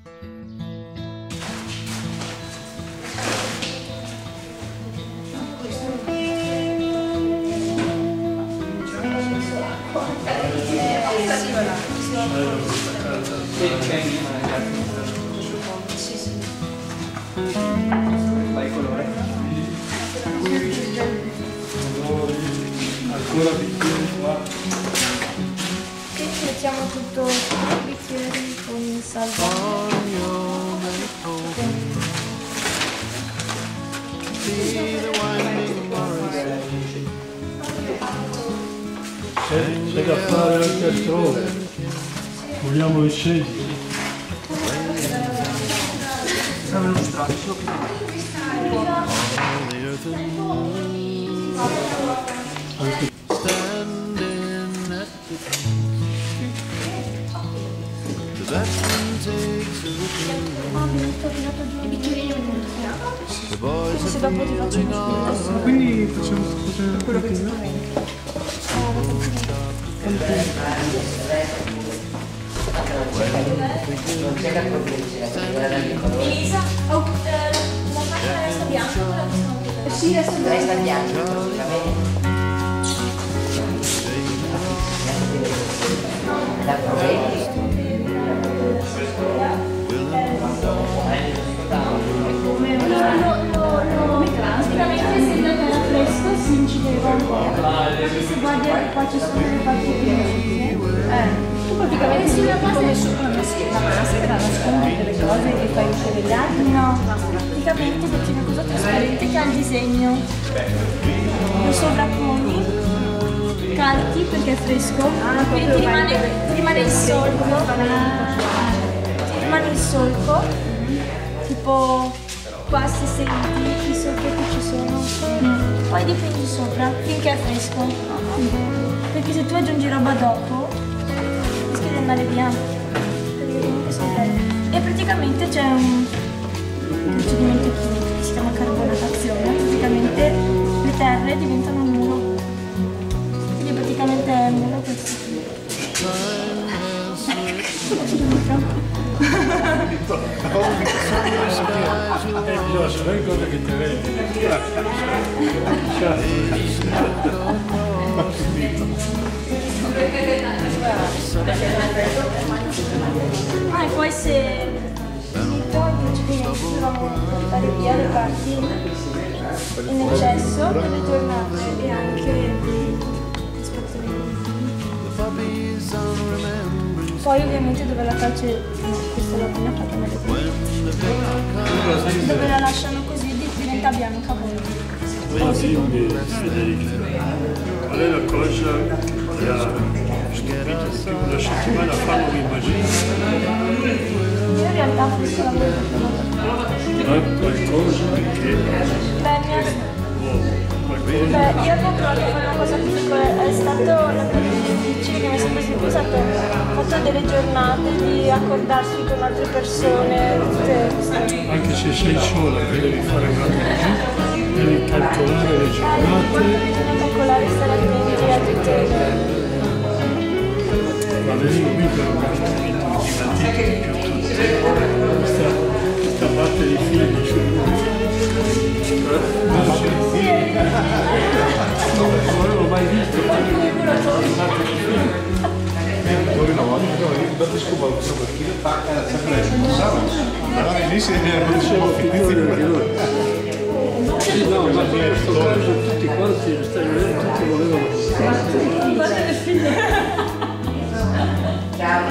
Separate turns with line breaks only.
Fai colore?
Ancora bicchieri qua.
Qui mettiamo tutto i bicchieri con il salvio.
C'è da fare anche altrove. Vogliamo che scegli?
Serve uno straccio.
I bicchierini se dopo ti faccio uno spin.
Quindi facciamo quello che
Elisa, la macchina resta bianca? Sì, resta bianca. Praticamente se era fresco si incideva un po'. Se guardi qua ci sono le parti più tu praticamente si vede come sopra una maschera nasconde delle cose che fai uscire gli altri? No, praticamente metti una cosa trasparente che ha il disegno, lo sovrapponi, calchi perché è fresco, quindi ti rimane il solco, tipo qua se senti i solchetti ci sono, poi dipingi sopra finché è fresco, perché se tu aggiungi roba dopo rischi di andare via, e praticamente c'è un procedimento chimico che si chiama carbonatazione, praticamente le terre diventano un muro, quindi praticamente è un muro questo.
Bisogna sapere cosa che ti vedi.
E poi se dobbiamo portare via le parti in eccesso per le giornate e anche poi ovviamente dove la calce, questa è la prima fatta nelle dove la lasciano così diventa bianca poi.
Quindi Federica, qual è la cosa che ha stupito di più una settimana fa, non mi immagino?
Io in realtà questo lavoro
Qualcosa che...
Beh, io avevo provato a fare una cosa piccola, è stato la difficile che mi è sempre stato fatto delle giornate di accordarsi con altre persone,
Anche se sei sola, devi fare una cosa, devi calcolare le giornate.
Bisogna calcolare, stare attenti a tutte le...
Ma venivo qui per un capitolo divertito più tutte. Questa parte di film su non l'avevo mai visto.
Poi una volta che ho scopo perché sempre allora lì si non siamo finiti anche noi.
Sì, no, ma in questo caso tutti quanti stai vedendo, tutti volevano.
Ciao.